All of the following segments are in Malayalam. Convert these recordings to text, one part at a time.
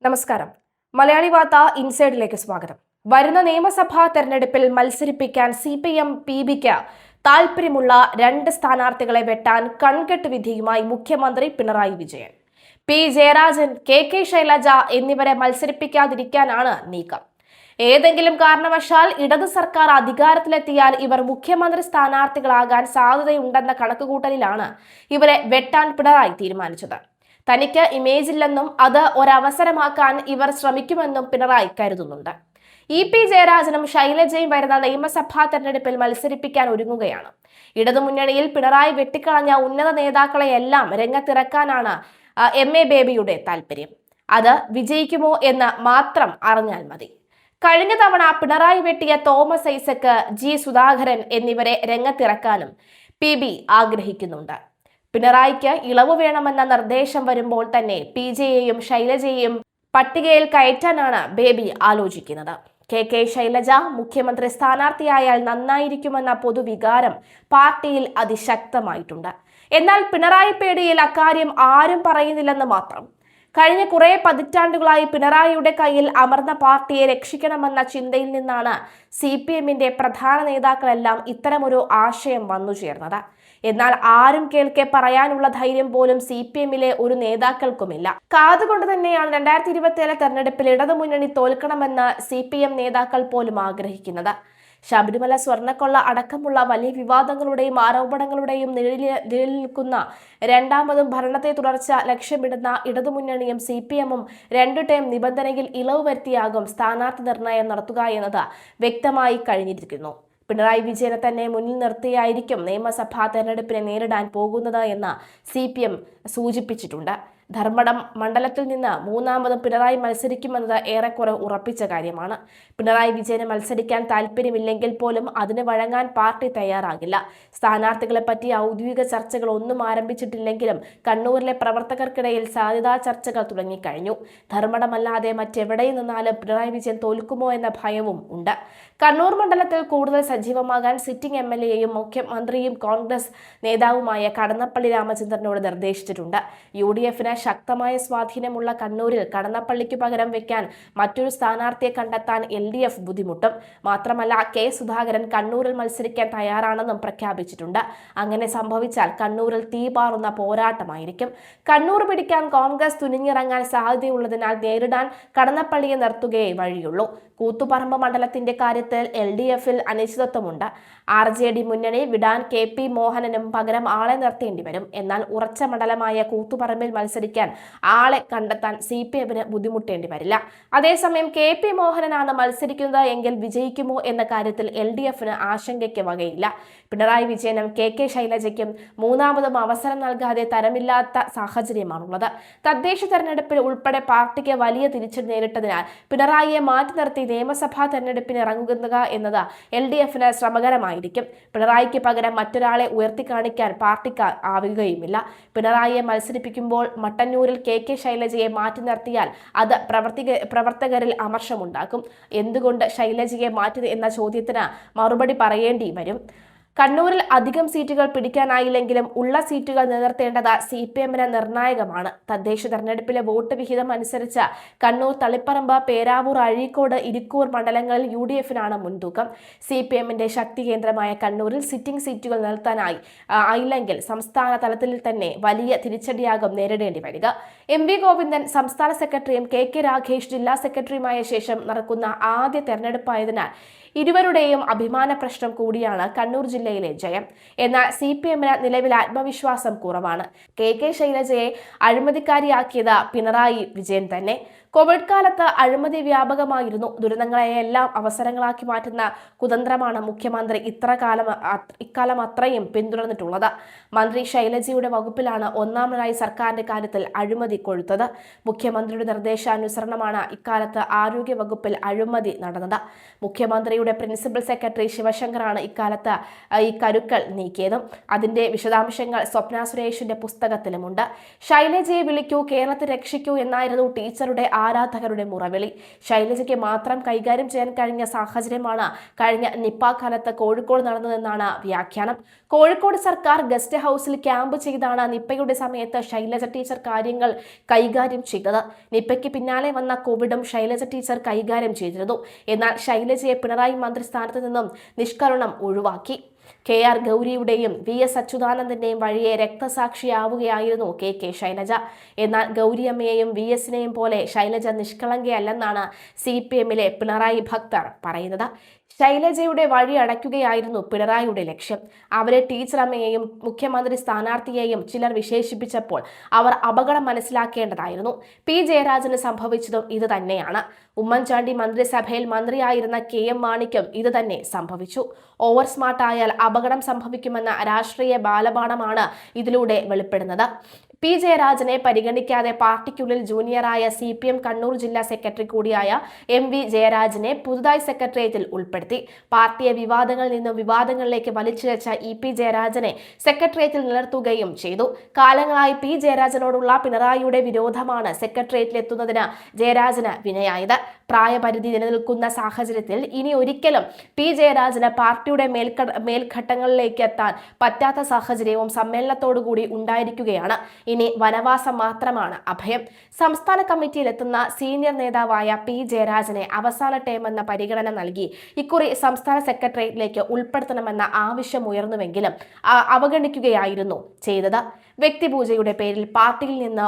നമസ്കാരം. മലയാളി വാർത്ത ഇൻസൈഡിലേക്ക് സ്വാഗതം. വരുന്ന നിയമസഭാ തെരഞ്ഞെടുപ്പിൽ മത്സരിപ്പിക്കാൻ CPM PBക്ക് താൽപര്യമുള്ള 2 സ്ഥാനാർത്ഥികളെ വെട്ടാൻ കൺകെട്ട് വിധിയുമായി മുഖ്യമന്ത്രി പിണറായി വിജയൻ. P. ജയരാജൻ, KK ശൈലജ എന്നിവരെ മത്സരിപ്പിക്കാതിരിക്കാനാണ് നീക്കം. ഏതെങ്കിലും കാരണവശാൽ ഇടതു സർക്കാർ അധികാരത്തിലെത്തിയാൽ ഇവർ മുഖ്യമന്ത്രി സ്ഥാനാർത്ഥികളാകാൻ സാധ്യതയുണ്ടെന്ന കണക്കുകൂട്ടലിലാണ് ഇവരെ വെട്ടാൻ പിണറായി തീരുമാനിച്ചത്. തനിക്ക് ഇമേജ് ഇല്ലെന്നും അത് ഒരവസരമാക്കാൻ ഇവർ ശ്രമിക്കുമെന്നും പിണറായി കരുതുന്നുണ്ട്. EP ജയരാജനും ശൈലജയും വരുന്ന നിയമസഭാ തെരഞ്ഞെടുപ്പിൽ മത്സരിപ്പിക്കാൻ ഒരുങ്ങുകയാണ്. ഇടതുമുന്നണിയിൽ പിണറായി വെട്ടിക്കളഞ്ഞ ഉന്നത നേതാക്കളെയെല്ലാം രംഗത്തിറക്കാനാണ് MA ബേബിയുടെ താല്പര്യം. അത് വിജയിക്കുമോ എന്ന് മാത്രം അറിഞ്ഞാൽ മതി. കഴിഞ്ഞ തവണ പിണറായി വെട്ടിയ തോമസ് ഐസക്, G. സുധാകരൻ എന്നിവരെ രംഗത്തിറക്കാനും PB ആഗ്രഹിക്കുന്നുണ്ട്. പിണറായിക്ക് ഇളവ് വേണമെന്ന നിർദ്ദേശം വരുമ്പോൾ തന്നെ PJയെയും ശൈലജയെയും പട്ടികയിൽ കയറ്റാനാണ് ബേബി ആലോചിക്കുന്നത്. KK ശൈലജ മുഖ്യമന്ത്രി സ്ഥാനാർത്ഥിയായാൽ നന്നായിരിക്കുമെന്ന പൊതുവികാരം പാർട്ടിയിൽ അതിശക്തമായിട്ടുണ്ട്. എന്നാൽ പിണറായി പേടിയിൽ അക്കാര്യം ആരും പറയുന്നില്ലെന്ന് മാത്രം. കഴിഞ്ഞ കുറെ പതിറ്റാണ്ടുകളായി പിണറായിയുടെ കയ്യിൽ അമർന്ന പാർട്ടിയെ രക്ഷിക്കണമെന്ന ചിന്തയിൽ നിന്നാണ് CPMന്റെ പ്രധാന നേതാക്കളെല്ലാം ഇത്തരമൊരു ആശയം വന്നു ചേർന്നത്. എന്നാൽ ആരും കേൾക്കെ പറയാനുള്ള ധൈര്യം പോലും CPMലെ ഒരു നേതാക്കൾക്കുമില്ല. കാതുകൊണ്ട് തന്നെയാണ് 2027 തെരഞ്ഞെടുപ്പിൽ ഇടതുമുന്നണി തോൽക്കണമെന്ന് CPM നേതാക്കൾ പോലും ആഗ്രഹിക്കുന്നത്. ശബരിമല സ്വർണ്ണക്കൊള്ള അടക്കമുള്ള വലിയ വിവാദങ്ങളുടെയും ആരോപണങ്ങളുടെയും നിഴലിൽ നിൽക്കുന്ന രണ്ടാമതും ഭരണത്തെ തുടർച്ച ലക്ഷ്യമിടുന്ന ഇടതുമുന്നണിയും CPMും 2 ടേം നിബന്ധനയിൽ ഇളവ് വരുത്തിയാകും സ്ഥാനാർത്ഥി നിർണയം നടത്തുക എന്നത് വ്യക്തമായി കഴിഞ്ഞിരിക്കുന്നു. പിണറായി വിജയനെ തന്നെ മുന്നിൽ നിർത്തിയായിരിക്കും നിയമസഭാ തെരഞ്ഞെടുപ്പിനെ നേരിടാൻ പോകുന്നത് എന്ന് CPM സൂചിപ്പിച്ചിട്ടുണ്ട്. ധർമ്മടം മണ്ഡലത്തിൽ നിന്ന് മൂന്നാമതും പിണറായി മത്സരിക്കുമെന്നത് ഏറെക്കുറെ ഉറപ്പിച്ച കാര്യമാണ്. പിണറായി വിജയന് മത്സരിക്കാൻ താല്പര്യമില്ലെങ്കിൽ പോലും അതിന് വഴങ്ങാൻ പാർട്ടി തയ്യാറാകില്ല. സ്ഥാനാർത്ഥികളെ പറ്റി ഔദ്യോഗിക ചർച്ചകൾ ഒന്നും ആരംഭിച്ചിട്ടില്ലെങ്കിലും കണ്ണൂരിലെ പ്രവർത്തകർക്കിടയിൽ സാധ്യതാ ചർച്ചകൾ തുടങ്ങിക്കഴിഞ്ഞു. ധർമ്മടമല്ലാതെ മറ്റെവിടെയും നിന്നാലും പിണറായി വിജയൻ തോൽക്കുമോ എന്ന ഭയവും ഉണ്ട്. കണ്ണൂർ മണ്ഡലത്തിൽ കൂടുതൽ സജീവമാകാൻ സിറ്റിംഗ് MLAയും മുഖ്യമന്ത്രിയും കോൺഗ്രസ് നേതാവുമായ കടന്നപ്പള്ളി രാമചന്ദ്രനോട് നിർദ്ദേശിച്ചിട്ടുണ്ട്. UDFന് ശക്തമായ സ്വാധീനമുള്ള കണ്ണൂരിൽ കടന്നപ്പള്ളിക്ക് പകരം വെക്കാൻ മറ്റൊരു സ്ഥാനാർത്ഥിയെ കണ്ടെത്താൻ LDF ബുദ്ധിമുട്ടും. മാത്രമല്ല K. സുധാകരൻ കണ്ണൂരിൽ മത്സരിക്കാൻ തയ്യാറാണെന്നും പ്രഖ്യാപിച്ചിട്ടുണ്ട്. അങ്ങനെ സംഭവിച്ചാൽ കണ്ണൂരിൽ തീപാറുന്ന പോരാട്ടമായിരിക്കും. കണ്ണൂർ പിടിക്കാൻ കോൺഗ്രസ് തുനിഞ്ഞിറങ്ങാൻ സാധ്യതയുള്ളതിനാൽ നേരിടാൻ കടന്നപ്പള്ളിയെ നിർത്തുകയേ വഴിയുള്ളൂ. കൂത്തുപറമ്പ് മണ്ഡലത്തിന്റെ കാര്യത്തിൽ LDFൽ അനിശ്ചിതത്വമുണ്ട്. RJD മുന്നണി വിടാൻ KP മോഹനനും പകരം ആളെ നിർത്തേണ്ടി വരും. എന്നാൽ ഉറച്ച മണ്ഡലമായ കൂത്തുപറമ്പിൽ മത്സരിക്കാൻ ആളെ കണ്ടെത്താൻ CPMന് ബുദ്ധിമുട്ടേണ്ടി വരില്ല. അതേസമയം KP മോഹനനാണ് മത്സരിക്കുന്നത് എങ്കിൽ വിജയിക്കുമോ എന്ന കാര്യത്തിൽ LDFന് ആശങ്കയ്ക്ക് വകയില്ല. പിണറായി വിജയനും KK ശൈലജയ്ക്കും മൂന്നാമതും അവസരം നൽകാതെ തരമില്ലാത്ത സാഹചര്യമാണുള്ളത്. തദ്ദേശ തെരഞ്ഞെടുപ്പിൽ ഉൾപ്പെടെ പാർട്ടിക്ക് വലിയ തിരിച്ചടി നേരിട്ടതിനാൽ പിണറായിയെ മാറ്റി നിർത്തി നിയമസഭാ തെരഞ്ഞെടുപ്പിന് ഇറങ്ങുക എന്നത് LDFന് ശ്രമകരമായിരിക്കും. പിണറായിക്ക് പകരം മറ്റൊരാളെ ഉയർത്തിക്കാണിക്കാൻ പാർട്ടിക്ക് ആവുകയുമില്ല. പിണറായിയെ മത്സരിപ്പിക്കുമ്പോൾ മട്ടന്നൂരിൽ KK ശൈലജയെ മാറ്റി നിർത്തിയാൽ അത് പ്രവർത്തകരിൽ അമർഷമുണ്ടാക്കും. എന്തുകൊണ്ട് ശൈലജയെ മാറ്റി എന്ന ചോദ്യത്തിന് മറുപടി പറയേണ്ടി വരും. കണ്ണൂരിൽ അധികം സീറ്റുകൾ പിടിക്കാനായില്ലെങ്കിലും ഉള്ള സീറ്റുകൾ നിലനിർത്തേണ്ടത് CPMന് നിർണായകമാണ്. തദ്ദേശ തെരഞ്ഞെടുപ്പിലെ വോട്ട് വിഹിതം അനുസരിച്ച് കണ്ണൂർ, തളിപ്പറമ്പ്, പേരാവൂർ, അഴീക്കോട്, ഇരിക്കൂർ മണ്ഡലങ്ങളിൽ UDFനാണ് മുൻതൂക്കം. CPMന്റെ ശക്തി കേന്ദ്രമായ കണ്ണൂരിൽ സിറ്റിംഗ് സീറ്റുകൾ നിലനിർത്താനായില്ലെങ്കിൽ സംസ്ഥാന തലത്തിൽ തന്നെ വലിയ തിരിച്ചടിയാകും നേരിടേണ്ടി വരിക. MV ഗോവിന്ദൻ സംസ്ഥാന സെക്രട്ടറിയും KK രാഘേഷ് ജില്ലാ സെക്രട്ടറിയുമായ ശേഷം നടക്കുന്ന ആദ്യ തെരഞ്ഞെടുപ്പായതിനാൽ ഇരുവരുടെയും അഭിമാന പ്രശ്നം കൂടിയാണ് കണ്ണൂർ ജില്ലയിലെ ജയം. എന്നാൽ CPMന് നിലവിൽ ആത്മവിശ്വാസം കുറവാണ്. KK ശൈലജയെ അഴിമതിക്കാരിയാക്കിയത് പിണറായി വിജയൻ തന്നെ. കോവിഡ് കാലത്ത് അഴിമതി വ്യാപകമായിരുന്നു. ദുരന്തങ്ങളെയെല്ലാം അവസരങ്ങളാക്കി മാറ്റുന്ന കുതന്ത്രമാണ് മുഖ്യമന്ത്രി ഇക്കാലം അത്രയും പിന്തുടർന്നിട്ടുള്ളത്. മന്ത്രി ശൈലജയുടെ വകുപ്പിലാണ് ഒന്നാം പിണറായി സർക്കാരിന്റെ കാര്യത്തിൽ അഴിമതി കൊഴുത്തത്. മുഖ്യമന്ത്രിയുടെ നിർദ്ദേശാനുസരണമാണ് ഇക്കാലത്ത് ആരോഗ്യ വകുപ്പിൽ അഴിമതി നടന്നത്. മുഖ്യമന്ത്രിയുടെ ഐയുടെ പ്രിൻസിപ്പൽ സെക്രട്ടറി ശിവശങ്കറാണ് ഇക്കാലത്ത് ഈ കരുക്കൾ നീക്കിയത്. അതിന്റെ വിശദാംശങ്ങൾ സ്വപ്ന സുരേഷിന്റെ പുസ്തകത്തിലുമുണ്ട്. ശൈലജയെ വിളിക്കൂ, കേരളത്തെ രക്ഷിക്കൂ എന്നായിരുന്നു ടീച്ചറുടെ ആരാധകരുടെ മുറവിളി. ശൈലജയ്ക്ക് മാത്രം കൈകാര്യം ചെയ്യാൻ കഴിഞ്ഞ സാഹചര്യമാണ് കഴിഞ്ഞ നിപ്പ കാലത്ത് കോഴിക്കോട് നടന്നതെന്നാണ് വ്യാഖ്യാനം. കോഴിക്കോട് സർക്കാർ ഗസ്റ്റ് ഹൌസിൽ ക്യാമ്പ് ചെയ്താണ് നിപ്പയുടെ സമയത്ത് ശൈലജ ടീച്ചർ കാര്യങ്ങൾ കൈകാര്യം ചെയ്തത്. നിപ്പയ്ക്ക് പിന്നാലെ വന്ന കോവിഡും ശൈലജ ടീച്ചർ കൈകാര്യം ചെയ്തിരുന്നു. എന്നാൽ ശൈലജയെ പിണറായി മന്ത്രിസ്ഥാനത്ത് നിന്നും നിഷ്കരണം ഒഴിവാക്കി. KR ഗൗരിയുടെയും VS അച്യുതാനന്ദന്റെയും വഴിയെ രക്തസാക്ഷിയാവുകയായിരുന്നു KK ശൈലജ. എന്നാൽ ഗൗരിയമ്മയെയും VSനെയും പോലെ ശൈലജ നിഷ്കളങ്കയല്ലെന്നാണ് CPMലെ പിണറായി ഭക്തർ പറയുന്നത്. ശൈലജയുടെ വഴി അടയ്ക്കുകയായിരുന്നു പിണറായിയുടെ ലക്ഷ്യം. അവരെ ടീച്ചറമ്മയെയും മുഖ്യമന്ത്രി സ്ഥാനാർത്ഥിയെയും ചിലർ വിശേഷിപ്പിച്ചപ്പോൾ അവർ അപകടം മനസ്സിലാക്കേണ്ടതായിരുന്നു. P ജയരാജന് സംഭവിച്ചതും ഇത് തന്നെയാണ്. ഉമ്മൻചാണ്ടി മന്ത്രിസഭയിൽ മന്ത്രിയായിരുന്ന KM മാണിക്കും ഇത് തന്നെ സംഭവിച്ചു. ഓവർ സ്മാർട്ട് ആയാൽ അപകടം സംഭവിക്കുമെന്ന രാഷ്ട്രീയ ബാലപാഠമാണ് ഇതിലൂടെ വെളിപ്പെടുന്നത്. P ജയരാജനെ പരിഗണിക്കാതെ പാർട്ടിക്കുള്ളിൽ ജൂനിയറായ CPM കണ്ണൂർ ജില്ലാ സെക്രട്ടറി കൂടിയായ MV ജയരാജനെ പുതുതായി സെക്രട്ടേറിയറ്റിൽ ഉൾപ്പെടുത്തി. പാർട്ടിയെ വിവാദങ്ങളിൽ നിന്നും വിവാദങ്ങളിലേക്ക് വലിച്ചിഴച്ച EP ജയരാജനെ സെക്രട്ടേറിയറ്റിൽ നിലനിർത്തുകയും ചെയ്തു. കാലങ്ങളായി P ജയരാജനോടുള്ള പിണറായിയുടെ വിരോധമാണ് സെക്രട്ടേറിയറ്റിലെത്തുന്നതിന് ജയരാജന് വിനയായത്. പ്രായപരിധി നിലനിൽക്കുന്ന സാഹചര്യത്തിൽ ഇനി ഒരിക്കലും P ജയരാജന് പാർട്ടിയുടെ മേൽഘട്ടങ്ങളിലേക്ക് എത്താൻ പറ്റാത്ത സാഹചര്യവും സമ്മേളനത്തോടുകൂടി ഉണ്ടായിരിക്കുകയാണ്. ഇനി വനവാസം മാത്രമാണ് അഭയം. സംസ്ഥാന കമ്മിറ്റിയിലെത്തുന്ന സീനിയർ നേതാവായ P ജയരാജനെ അവസാന ടേമെന്ന പരിഗണന നൽകി ഇക്കുറി സംസ്ഥാന സെക്രട്ടേറിയറ്റിലേക്ക് ഉൾപ്പെടുത്തണമെന്ന ആവശ്യം ഉയർന്നുവെങ്കിലും അവഗണിക്കുകയായിരുന്നു ചെയ്തത്. വ്യക്തിപൂജയുടെ പേരിൽ പാർട്ടിയിൽ നിന്ന്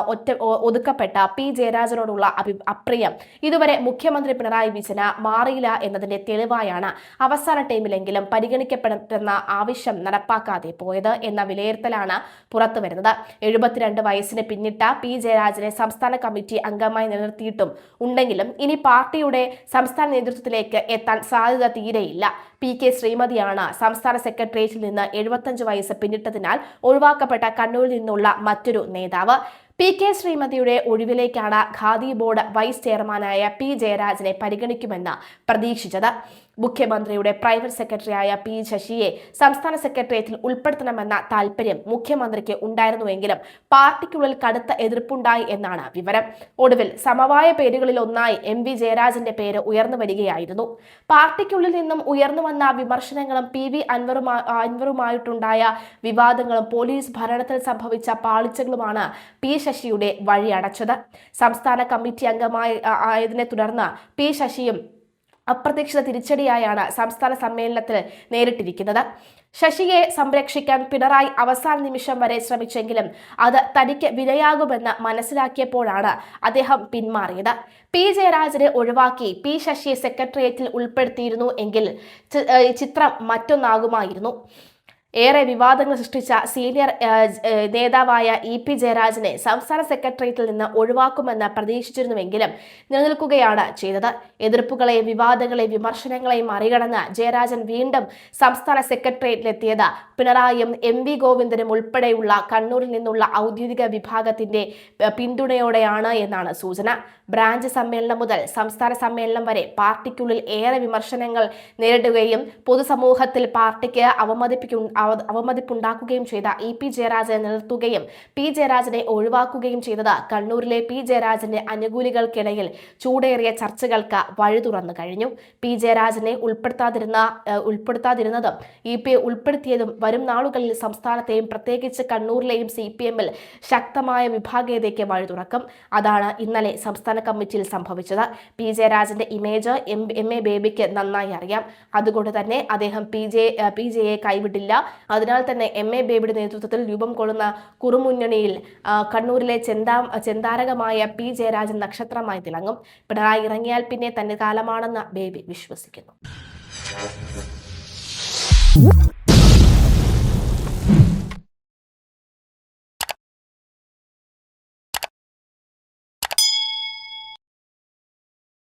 ഒതുക്കപ്പെട്ട P ജയരാജനോടുള്ള അപ്രിയം ഇതുവരെ മുഖ്യമന്ത്രി പിണറായി വിജയന് മാറിയില്ല എന്നതിന്റെ തെളിവായാണ് അവസാന ടൈമിലെങ്കിലും പരിഗണിക്കപ്പെടുന്ന ആവശ്യം നടപ്പാക്കാതെ പോയത് എന്ന വിലയിരുത്തലാണ് പുറത്തുവരുന്നത്. 72 വയസ്സിന് പിന്നിട്ട P ജയരാജനെ സംസ്ഥാന കമ്മിറ്റി അംഗമായി നിലനിർത്തിയിട്ടും ഉണ്ടെങ്കിലും ഇനി പാർട്ടിയുടെ സംസ്ഥാന നേതൃത്വത്തിലേക്ക് എത്താൻ സാധ്യത തീരെയില്ല. PK ശ്രീമതിയാണ് സംസ്ഥാന സെക്രട്ടേറിയറ്റിൽ നിന്ന് 75 വയസ്സ് പിന്നിട്ടതിനാൽ ഒഴിവാക്കപ്പെട്ട കണ്ണൂരിൽ നിന്നുള്ള മറ്റൊരു നേതാവ്. PK ശ്രീമതിയുടെ ഒഴിവിലേക്കാണ് ഖാദി ബോർഡ് വൈസ് ചെയർമാനായ P ജയരാജനെ പരിഗണിക്കുമെന്ന് പ്രതീക്ഷിച്ചത്. മുഖ്യമന്ത്രിയുടെ പ്രൈവറ്റ് സെക്രട്ടറിയായ P ശശിയെ സംസ്ഥാന സെക്രട്ടേറിയറ്റിൽ ഉൾപ്പെടുത്തണമെന്ന താൽപര്യം മുഖ്യമന്ത്രിക്ക് ഉണ്ടായിരുന്നുവെങ്കിലും പാർട്ടിക്കുള്ളിൽ കടുത്ത എതിർപ്പുണ്ടായി എന്നാണ് വിവരം. ഒടുവിൽ സമവായ പേരുകളിൽ ഒന്നായി MV ജയരാജന്റെ പേര് ഉയർന്നു വരികയായിരുന്നു. പാർട്ടിക്കുള്ളിൽ നിന്നും ഉയർന്നു വന്ന വിമർശനങ്ങളും PV അൻവറുമായിട്ടുണ്ടായ വിവാദങ്ങളും പോലീസ് ഭരണത്തിൽ സംഭവിച്ച പാളിച്ചകളുമാണ് P ശശിയുടെ വഴി അടച്ചത്. സംസ്ഥാന കമ്മിറ്റി അംഗമായതിനെ തുടർന്ന് P ശശിയും അപ്രതീക്ഷിത തിരിച്ചടിയായാണ് സംസ്ഥാന സമ്മേളനത്തിൽ നേരിട്ടിരിക്കുന്നത്. ശശിയെ സംരക്ഷിക്കാൻ പിണറായി അവസാന നിമിഷം വരെ ശ്രമിച്ചെങ്കിലും അത് തനിക്ക് വിലയാകുമെന്ന് മനസ്സിലാക്കിയപ്പോഴാണ് അദ്ദേഹം പിന്മാറിയത്. P ജയരാജനെ ഒഴിവാക്കി P ശശിയെ സെക്രട്ടേറിയറ്റിൽ ഉൾപ്പെടുത്തിയിരുന്നു എങ്കിൽ ചിത്രം മറ്റൊന്നാകുമായിരുന്നു. ഏറെ വിവാദങ്ങൾ സൃഷ്ടിച്ച സീനിയർ നേതാവായ EP ജയരാജനെ സംസ്ഥാന സെക്രട്ടേറിയറ്റിൽ നിന്ന് ഒഴിവാക്കുമെന്ന് പ്രതീക്ഷിച്ചിരുന്നുവെങ്കിലും നിലനിൽക്കുകയാണ് ചെയ്തത്. എതിർപ്പുകളെയും വിവാദങ്ങളെയും വിമർശനങ്ങളെയും മറികടന്ന് ജയരാജൻ വീണ്ടും സംസ്ഥാന സെക്രട്ടേറിയറ്റിലെത്തിയത് പിണറായിയും MV ഗോവിന്ദനും ഉൾപ്പെടെയുള്ള കണ്ണൂരിൽ നിന്നുള്ള ഔദ്യോഗിക വിഭാഗത്തിന്റെ പിന്തുണയോടെയാണ് എന്നാണ് സൂചന. ബ്രാഞ്ച് സമ്മേളനം മുതൽ സംസ്ഥാന സമ്മേളനം വരെ പാർട്ടിക്കുള്ളിൽ ഏറെ വിമർശനങ്ങൾ നേരിടുകയും പൊതുസമൂഹത്തിൽ പാർട്ടിക്ക് അവമതിപ്പുണ്ടാക്കുകയും ചെയ്ത EP ജയരാജനെ നിലനിർത്തുകയും P ജയരാജനെ ഒഴിവാക്കുകയും ചെയ്തത് കണ്ണൂരിലെ P ജയരാജന്റെ അനുകൂലികൾക്കിടയിൽ ചൂടേറിയ ചർച്ചകൾക്ക് വഴി തുറന്നു കഴിഞ്ഞു. P ജയരാജനെ ഉൾപ്പെടുത്താതിരുന്നതും EP ഉൾപ്പെടുത്തിയതും വരും നാളുകളിൽ സംസ്ഥാനത്തെയും പ്രത്യേകിച്ച് കണ്ണൂരിലെയും CPMൽ ശക്തമായ വിഭാഗീയതയ്ക്ക് വഴി തുറക്കും. അതാണ് ഇന്നലെ സംസ്ഥാന കമ്മിറ്റിയിൽ സംഭവിച്ചത്. P ജയരാജന്റെ ഇമേജ് MA ബേബിക്ക് നന്നായി അറിയാം. അതുകൊണ്ട് തന്നെ അദ്ദേഹം P ജയെ കൈവിട്ടില്ല. അതിനാൽ തന്നെ MA ബേബിയുടെ നേതൃത്വത്തിൽ രൂപം കൊള്ളുന്ന കുറുമുന്നണിയിൽ കണ്ണൂരിലെ ചെന്താരകമായ P ജയരാജൻ നക്ഷത്രമായി തിളങ്ങും. പിണറായി ഇറങ്ങിയാൽ പിന്നെ തന്റെ കാലമാണെന്ന് ബേബി വിശ്വസിക്കുന്നു.